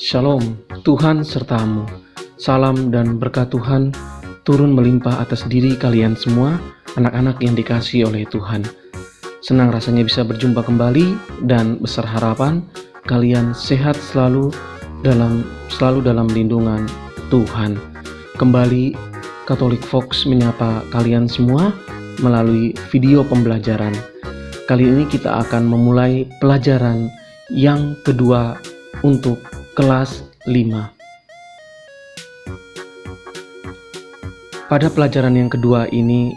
Shalom, Tuhan sertamu. Salam dan berkat Tuhan turun melimpah atas diri kalian semua, anak-anak yang dikasihi oleh Tuhan. Senang rasanya bisa berjumpa kembali dan besar harapan kalian sehat selalu dalam lindungan Tuhan. Kembali Katolik Fox menyapa kalian semua melalui video pembelajaran. Kali ini kita akan memulai pelajaran yang kedua untuk kelas 5. Pada pelajaran yang kedua ini,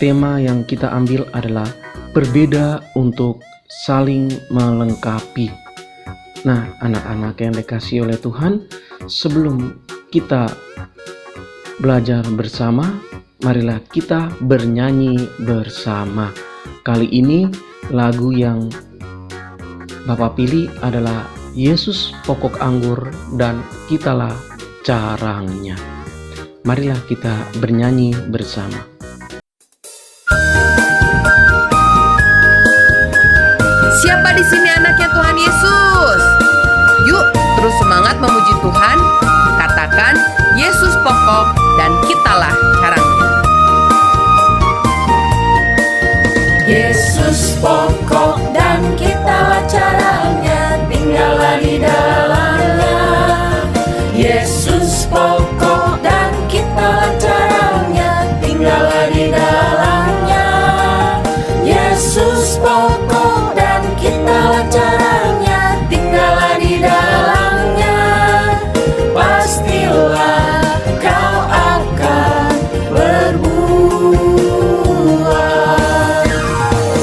tema yang kita ambil adalah berbeda untuk saling melengkapi. Nah, anak-anak yang dikasihi oleh Tuhan, sebelum kita belajar bersama, marilah kita bernyanyi bersama. Kali ini lagu yang Bapak pilih adalah Yesus pokok anggur dan kitalah carangnya. Marilah kita bernyanyi bersama. Siapa di sini anaknya Tuhan Yesus? Yuk terus semangat memuji Tuhan. Katakan Yesus pokok dan kitalah carangnya. Yesus pokok dan kitalah carangnya, tinggallah di dalamnya. Yesus pokok dan kitalah carangnya, tinggallah di dalamnya. Yesus pokok dan kitalah carangnya, tinggallah di dalamnya. Pastilah kau akan berbuah.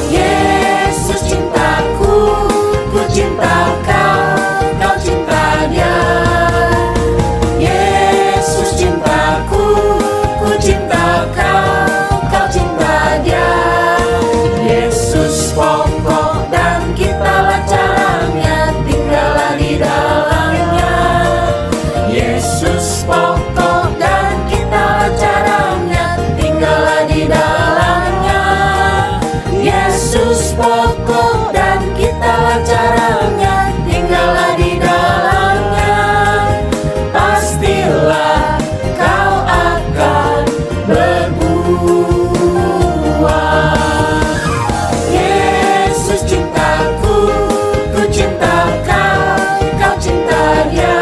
Yesus cintaku, ku cinta kau, kau cinta dia. Yesus cintaku, ku cinta kau, kau cinta dia. Yesus pokok dan kitalah carangnya, tinggallah di dalamnya. Yesus pokok dan kitalah carangnya, tinggallah di dalamnya. Yesus pokok dan kitalah carangnya, tinggallah di dalamnya. Pastilah kau akan berbuah. Yesus cintaku, ku cinta kau, kau cinta dia.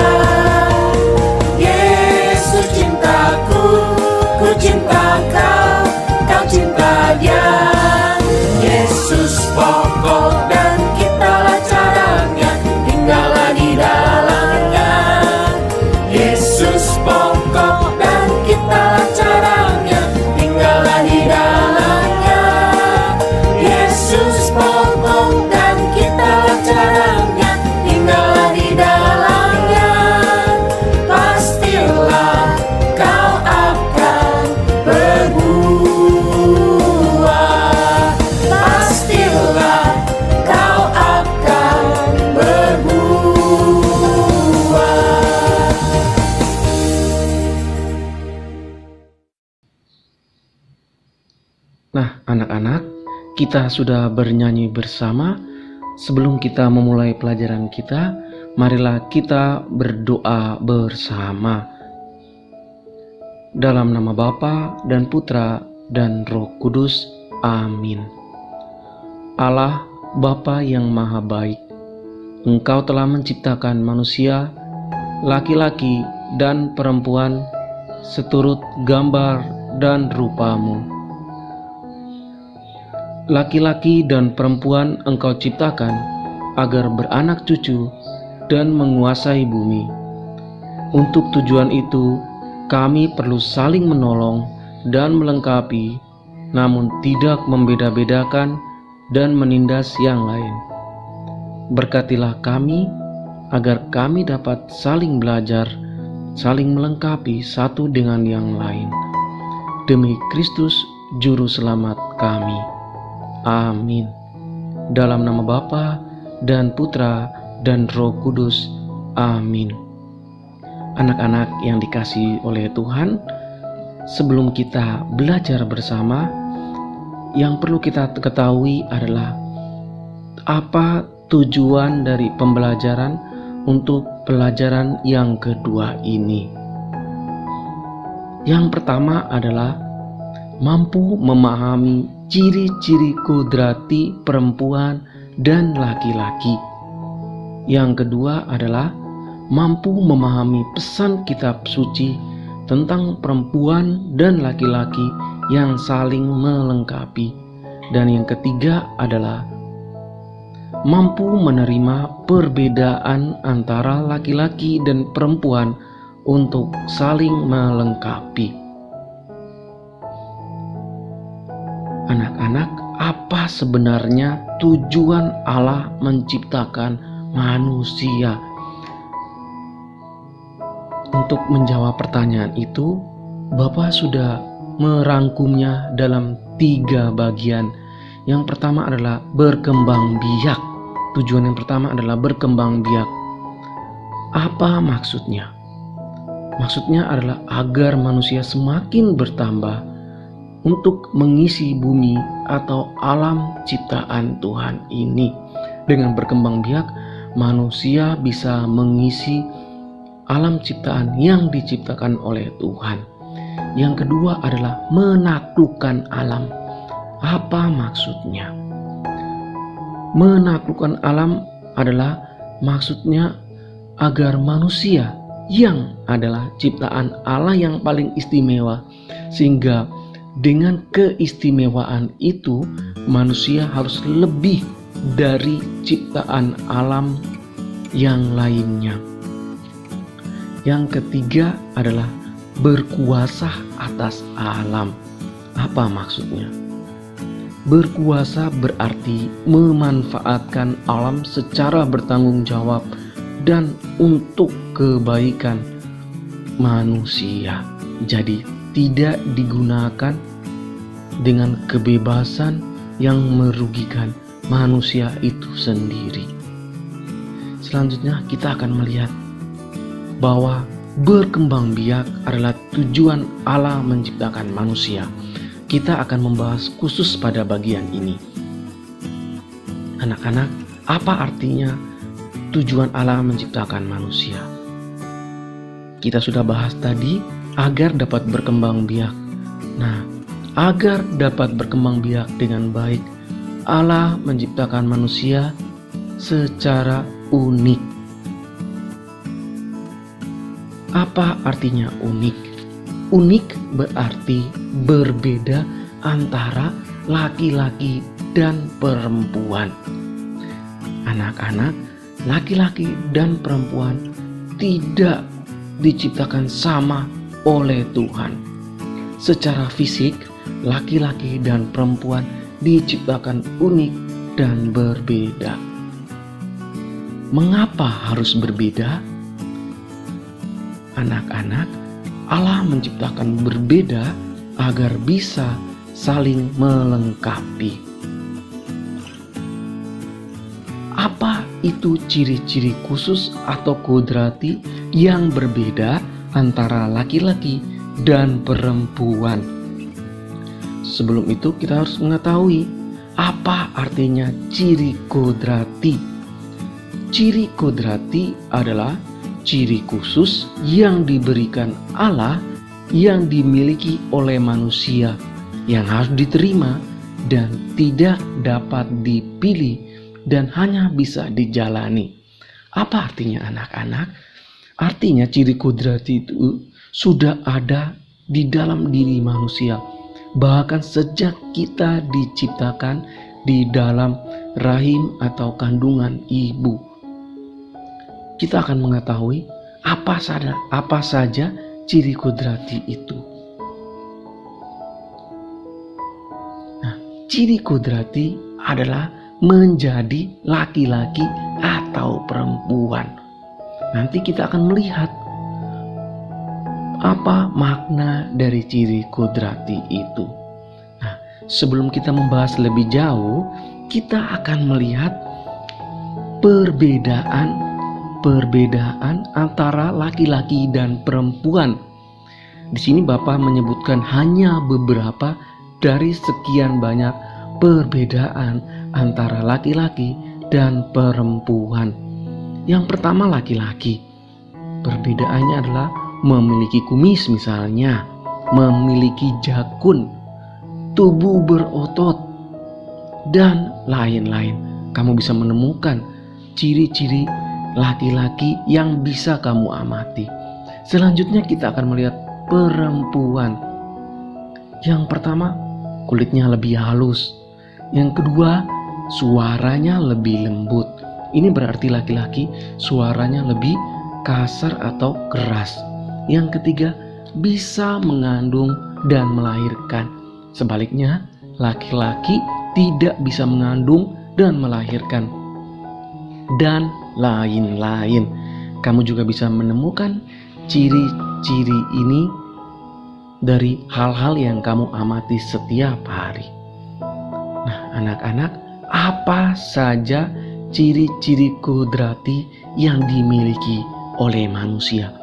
Yesus cintaku, ku cinta kau, kau cinta dia. Yesus pokok dan kitalah carangnya, tinggallah di dalamnya. Yesus pokok dan kitalah carangnya, tinggallah di dalamnya. Yesus pokok dan kitalah carangnya, tinggallah di dalamnya. Pastilah kau akan berbuah. Pastilah kau akan berbuah. Nah, anak-anak, kita sudah bernyanyi bersama. Sebelum kita memulai pelajaran kita, marilah kita berdoa bersama. Dalam nama Bapa dan Putra dan Roh Kudus. Amin. Allah, Bapa yang Maha Baik, Engkau telah menciptakan manusia, laki-laki dan perempuan, seturut gambar dan rupa-Mu. Laki-laki dan perempuan Engkau ciptakan agar beranak cucu dan menguasai bumi. Untuk tujuan itu, kami perlu saling menolong dan melengkapi, namun tidak membeda-bedakan dan menindas yang lain. Berkatilah kami agar kami dapat saling belajar, saling melengkapi satu dengan yang lain. Demi Kristus Juru Selamat kami. Amin. Dalam nama Bapa dan Putra dan Roh Kudus. Amin. Anak-anak yang dikasihi oleh Tuhan, sebelum kita belajar bersama, yang perlu kita ketahui adalah apa tujuan dari pembelajaran untuk pelajaran yang kedua ini. Yang pertama adalah mampu memahami ciri-ciri kodrati perempuan dan laki-laki. Yang kedua adalah mampu memahami pesan kitab suci tentang perempuan dan laki-laki yang saling melengkapi. Dan yang ketiga adalah mampu menerima perbedaan antara laki-laki dan perempuan untuk saling melengkapi. Anak-anak, apa sebenarnya tujuan Allah menciptakan manusia? Untuk menjawab pertanyaan itu, Bapak sudah merangkumnya dalam 3 bagian. Yang pertama adalah berkembang biak. Tujuan yang pertama adalah berkembang biak. Apa maksudnya? Maksudnya adalah agar manusia semakin bertambah untuk mengisi bumi atau alam ciptaan Tuhan ini. Dengan berkembang biak, manusia bisa mengisi alam ciptaan yang diciptakan oleh Tuhan. Yang kedua adalah menaklukkan alam. Apa maksudnya? Menaklukkan alam adalah maksudnya agar manusia yang adalah ciptaan Allah yang paling istimewa, sehingga dengan keistimewaan itu manusia harus lebih dari ciptaan alam yang lainnya. Yang ketiga adalah berkuasa atas alam. Apa maksudnya? Berkuasa berarti memanfaatkan alam secara bertanggung jawab dan untuk kebaikan manusia. Jadi tidak digunakan dengan kebebasan yang merugikan manusia itu sendiri. Selanjutnya kita akan melihat bahwa berkembang biak adalah tujuan Allah menciptakan manusia. Kita akan membahas khusus pada bagian ini. Anak-anak, apa artinya tujuan Allah menciptakan manusia? Kita sudah bahas tadi, agar dapat berkembang biak. Nah, agar dapat berkembang biak dengan baik, Allah menciptakan manusia secara unik. Apa artinya unik? Unik berarti berbeda antara laki-laki dan perempuan. Anak-anak, laki-laki dan perempuan tidak diciptakan sama oleh Tuhan. Secara fisik, laki-laki dan perempuan diciptakan unik dan berbeda. Mengapa harus berbeda? Anak-anak, Allah menciptakan berbeda agar bisa saling melengkapi. Apa itu ciri-ciri khusus atau kodrati yang berbeda antara laki-laki dan perempuan? Sebelum itu kita harus mengetahui apa artinya ciri kodrati. Ciri kodrati adalah ciri khusus yang diberikan Allah yang dimiliki oleh manusia, yang harus diterima dan tidak dapat dipilih dan hanya bisa dijalani. Apa artinya anak-anak? Artinya ciri kodrati itu sudah ada di dalam diri manusia, bahkan sejak kita diciptakan di dalam rahim atau kandungan ibu. Kita akan mengetahui apa saja ciri kodrati itu. Nah, ciri kodrati adalah menjadi laki-laki atau perempuan. Nanti kita akan melihat apa makna dari ciri kodrati itu. Nah, sebelum kita membahas lebih jauh, kita akan melihat perbedaan antara laki-laki dan perempuan. Di sini Bapak menyebutkan hanya beberapa dari sekian banyak perbedaan antara laki-laki dan perempuan. Yang pertama laki-laki. Perbedaannya adalah memiliki kumis misalnya, memiliki jakun, tubuh berotot, dan lain-lain. Kamu bisa menemukan ciri-ciri laki-laki yang bisa kamu amati. Selanjutnya kita akan melihat perempuan. Yang pertama, kulitnya lebih halus. Yang kedua, suaranya lebih lembut. Ini berarti laki-laki suaranya lebih kasar atau keras. Yang ketiga, bisa mengandung dan melahirkan. Sebaliknya, laki-laki tidak bisa mengandung dan melahirkan. Dan lain-lain. Kamu juga bisa menemukan ciri-ciri ini dari hal-hal yang kamu amati setiap hari. Nah, anak-anak, apa saja ciri-ciri kodrati yang dimiliki oleh manusia?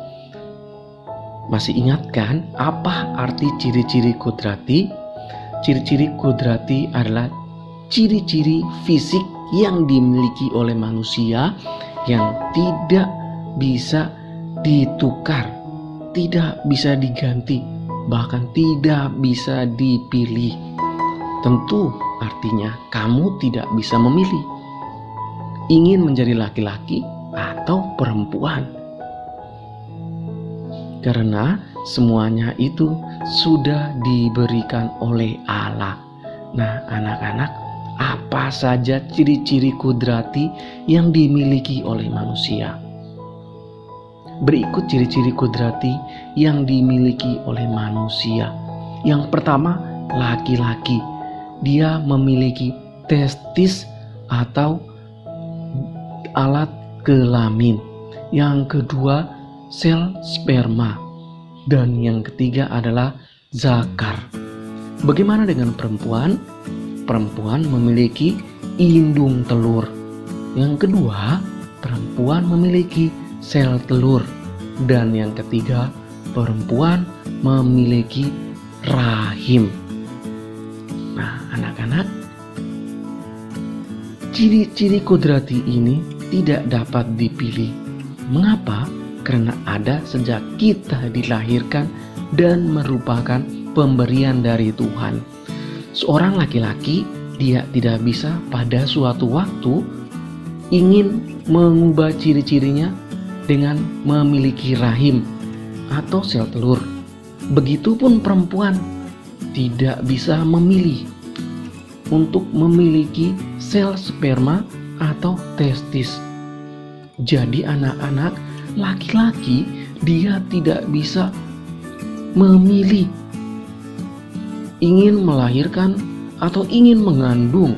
Masih ingat kan apa arti ciri-ciri kodrati? Ciri-ciri kodrati adalah ciri-ciri fisik yang dimiliki oleh manusia yang tidak bisa ditukar, tidak bisa diganti, bahkan tidak bisa dipilih. Tentu artinya kamu tidak bisa memilih ingin menjadi laki-laki atau perempuan, karena semuanya itu sudah diberikan oleh Allah. Nah, anak-anak, apa saja ciri-ciri kodrati yang dimiliki oleh manusia? Berikut ciri-ciri kodrati yang dimiliki oleh manusia. Yang pertama, laki-laki. Dia memiliki testis atau alat kelamin. Yang kedua, sel sperma. Dan yang ketiga adalah zakar. Bagaimana dengan perempuan? Perempuan memiliki indung telur. Yang kedua, perempuan memiliki sel telur. Dan yang ketiga, perempuan memiliki rahim. Nah, anak-anak, ciri-ciri kodrati ini tidak dapat dipilih. Mengapa? Karena ada sejak kita dilahirkan dan merupakan pemberian dari Tuhan. Seorang laki-laki, dia tidak bisa pada suatu waktu ingin mengubah ciri-cirinya dengan memiliki rahim atau sel telur. Begitupun perempuan tidak bisa memilih untuk memiliki sel sperma atau testis. Jadi anak-anak, laki-laki dia tidak bisa memilih ingin melahirkan atau ingin mengandung,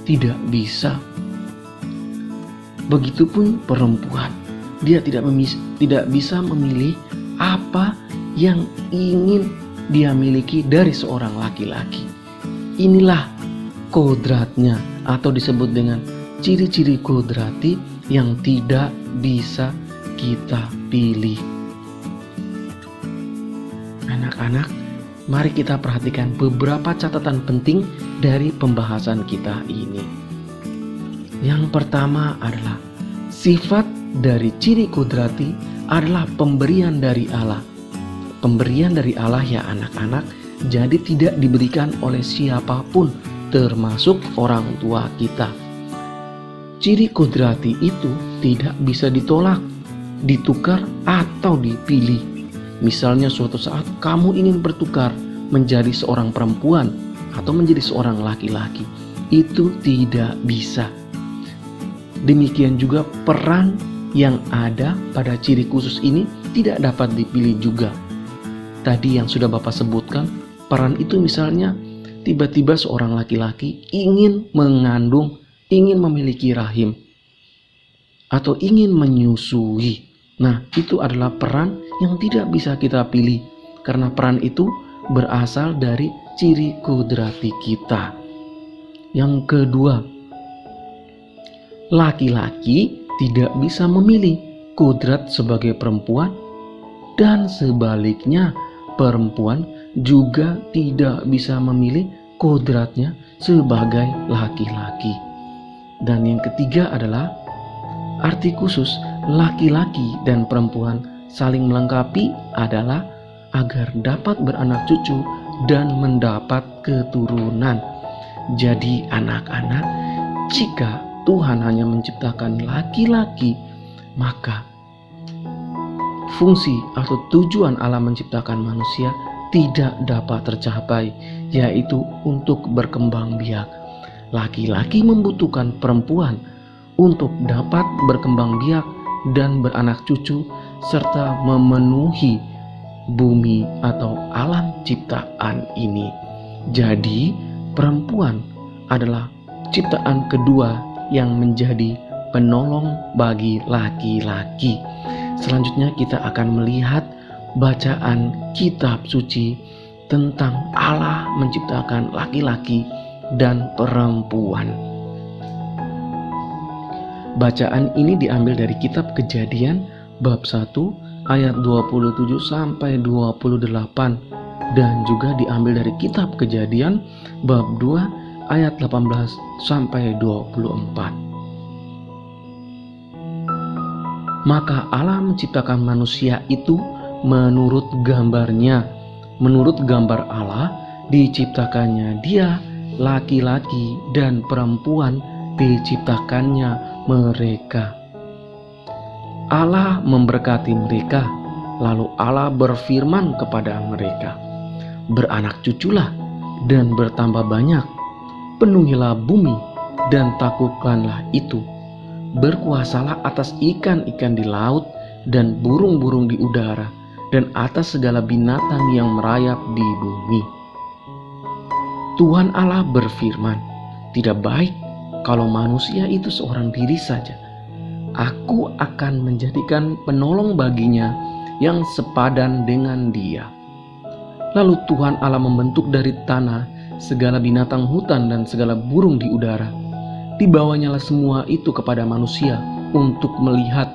tidak bisa. Begitupun perempuan, dia tidak bisa memilih apa yang ingin dia miliki dari seorang laki-laki. Inilah kodratnya atau disebut dengan ciri-ciri kodrati yang tidak bisa kita pilih. Anak-anak, mari kita perhatikan beberapa catatan penting dari pembahasan kita ini. Yang pertama adalah sifat dari ciri kodrati adalah pemberian dari Allah. Pemberian dari Allah ya anak-anak, jadi tidak diberikan oleh siapapun termasuk orang tua kita. Ciri kodrati itu tidak bisa ditolak, ditukar atau dipilih. Misalnya suatu saat kamu ingin bertukar menjadi seorang perempuan atau menjadi seorang laki-laki, itu tidak bisa. Demikian juga peran yang ada pada ciri khusus ini tidak dapat dipilih juga. Tadi yang sudah Bapak sebutkan, peran itu misalnya tiba-tiba seorang laki-laki ingin mengandung, ingin memiliki rahim, atau ingin menyusui. Nah, itu adalah peran yang tidak bisa kita pilih, karena peran itu berasal dari ciri kodrati kita. Yang kedua, laki-laki tidak bisa memilih kodrat sebagai perempuan, dan sebaliknya perempuan juga tidak bisa memilih kodratnya sebagai laki-laki. Dan yang ketiga adalah Arti khusus laki-laki dan perempuan saling melengkapi adalah agar dapat beranak cucu dan mendapat keturunan. Jadi anak-anak, jika Tuhan hanya menciptakan laki-laki, maka fungsi atau tujuan Allah menciptakan manusia tidak dapat tercapai, yaitu untuk berkembang biak. Laki-laki membutuhkan perempuan untuk dapat berkembang biak dan beranak cucu serta memenuhi bumi atau alam ciptaan ini. Jadi perempuan adalah ciptaan kedua yang menjadi penolong bagi laki-laki. Selanjutnya kita akan melihat bacaan kitab suci tentang Allah menciptakan laki-laki dan perempuan. Bacaan ini diambil dari kitab Kejadian bab 1 ayat 27 sampai 28 dan juga diambil dari kitab Kejadian bab 2 ayat 18 sampai 24. Maka Allah menciptakan manusia itu menurut gambarnya. Menurut gambar Allah diciptakannya dia, laki-laki dan perempuan diciptakannya mereka. Allah memberkati mereka, lalu Allah berfirman kepada mereka, "Beranak cuculah dan bertambah banyak, penuhilah bumi dan taklukkanlah itu. Berkuasalah atas ikan-ikan di laut dan burung-burung di udara dan atas segala binatang yang merayap di bumi." Tuhan Allah berfirman, "Tidak baik kalau manusia itu seorang diri saja. Aku akan menjadikan penolong baginya yang sepadan dengan dia." Lalu Tuhan Allah membentuk dari tanah segala binatang hutan dan segala burung di udara. Dibawanyalah semua itu kepada manusia untuk melihat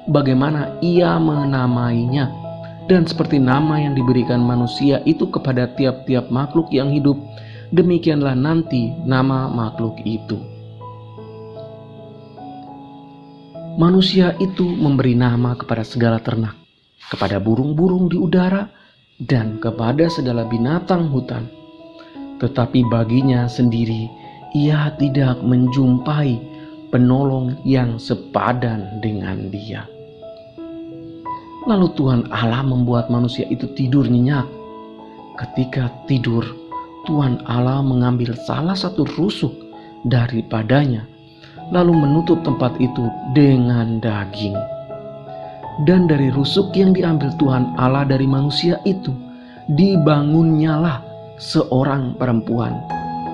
bagaimana ia menamainya. Dan seperti nama yang diberikan manusia itu kepada tiap-tiap makhluk yang hidup, demikianlah nanti nama makhluk itu. Manusia itu memberi nama kepada segala ternak, kepada burung-burung di udara, dan kepada segala binatang hutan. Tetapi baginya sendiri, ia tidak menjumpai penolong yang sepadan dengan dia. Lalu Tuhan Allah membuat manusia itu tidur nyenyak. Ketika tidur, Tuhan Allah mengambil salah satu rusuk daripadanya, lalu menutup tempat itu dengan daging. Dan dari rusuk yang diambil Tuhan Allah dari manusia itu, dibangunnyalah seorang perempuan,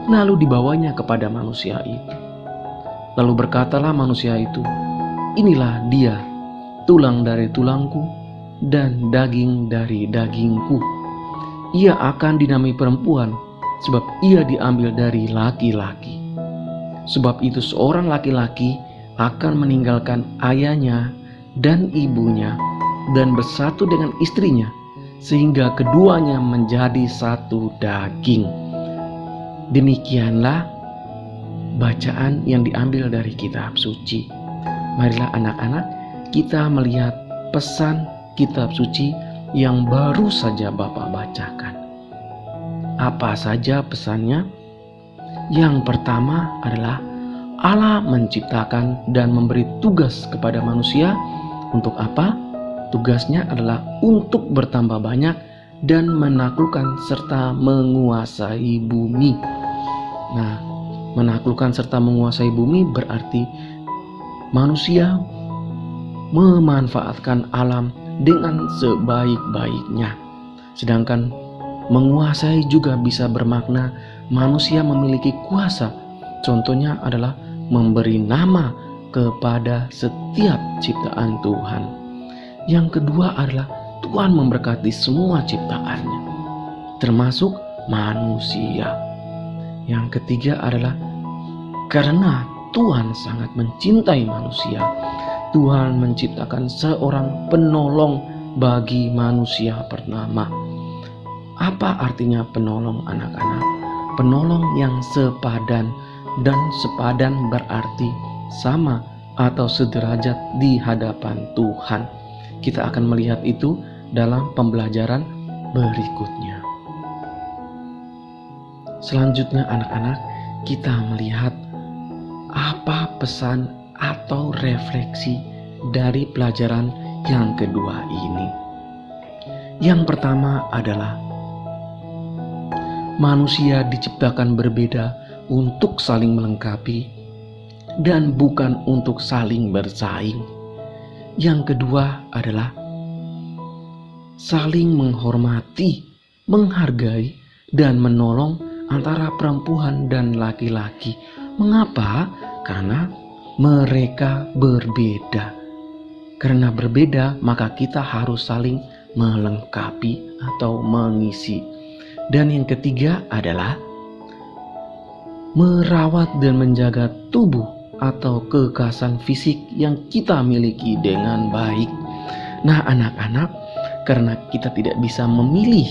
lalu dibawanya kepada manusia itu. Lalu berkatalah manusia itu, "Inilah dia, tulang dari tulangku dan daging dari dagingku. Ia akan dinamai perempuan, sebab ia diambil dari laki-laki. Sebab itu seorang laki-laki akan meninggalkan ayahnya dan ibunya dan bersatu dengan istrinya, sehingga keduanya menjadi satu daging." Demikianlah bacaan yang diambil dari kitab suci. Marilah anak-anak, kita melihat pesan kitab suci yang baru saja Bapak bacakan. Apa saja pesannya? Yang pertama adalah Allah menciptakan dan memberi tugas kepada manusia. Untuk apa? Tugasnya adalah untuk bertambah banyak dan menaklukkan serta menguasai bumi. Nah, menaklukkan serta menguasai bumi berarti manusia memanfaatkan alam dengan sebaik-baiknya. Sedangkan menguasai juga bisa bermakna manusia memiliki kuasa. Contohnya adalah memberi nama kepada setiap ciptaan Tuhan. Yang kedua adalah Tuhan memberkati semua ciptaannya, termasuk manusia. Yang ketiga adalah karena Tuhan sangat mencintai manusia, Tuhan menciptakan seorang penolong bagi manusia bernama. Apa artinya penolong, anak-anak? Penolong yang sepadan, dan sepadan berarti sama atau sederajat di hadapan Tuhan. Kita akan melihat itu dalam pembelajaran berikutnya. Selanjutnya anak-anak, kita melihat apa pesan atau refleksi dari pelajaran yang kedua ini. Yang pertama adalah manusia diciptakan berbeda untuk saling melengkapi dan bukan untuk saling bersaing. Yang kedua adalah saling menghormati, menghargai, dan menolong antara perempuan dan laki-laki. Mengapa? Karena mereka berbeda. Karena berbeda, maka kita harus saling melengkapi atau mengisi. Dan yang ketiga adalah merawat dan menjaga tubuh atau kekhasan fisik yang kita miliki dengan baik. Nah anak-anak, karena kita tidak bisa memilih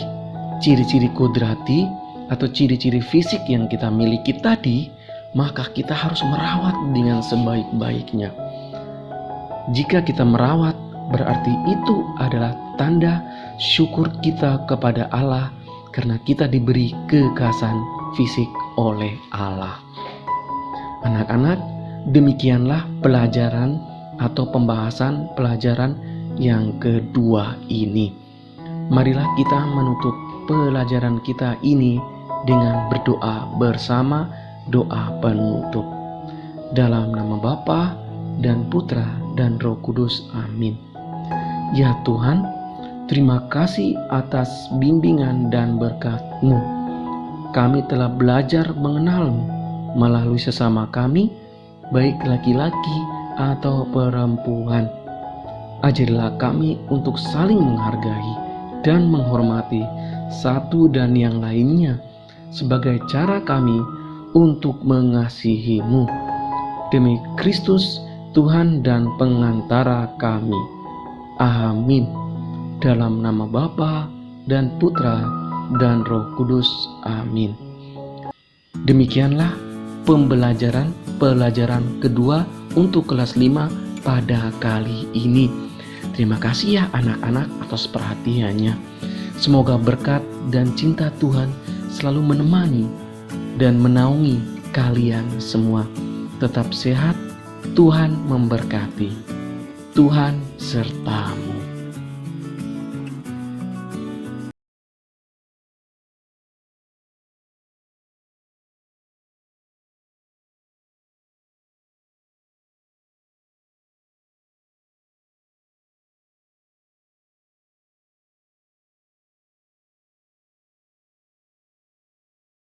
ciri-ciri kodrati atau ciri-ciri fisik yang kita miliki tadi, maka kita harus merawat dengan sebaik-baiknya. Jika kita merawat, berarti itu adalah tanda syukur kita kepada Allah karena kita diberi kekhasan fisik oleh Allah. Anak-anak, demikianlah pelajaran atau pembahasan pelajaran yang kedua ini. Marilah kita menutup pelajaran kita ini dengan berdoa bersama, doa penutup. Dalam nama Bapa dan Putra dan Roh Kudus. Amin. Ya Tuhan, terima kasih atas bimbingan dan berkat-Mu. Kami telah belajar mengenal-Mu melalui sesama kami, baik laki-laki atau perempuan. Ajarilah kami untuk saling menghargai dan menghormati satu dan yang lainnya sebagai cara kami untuk mengasihi-Mu. Demi Kristus, Tuhan dan pengantara kami. Amin. Dalam nama Bapa dan Putra dan Roh Kudus. Amin. Demikianlah pelajaran kedua untuk kelas 5 pada kali ini. Terima kasih ya anak-anak atas perhatiannya. Semoga berkat dan cinta Tuhan selalu menemani dan menaungi kalian semua. Tetap sehat, Tuhan memberkati. Tuhan sertamu.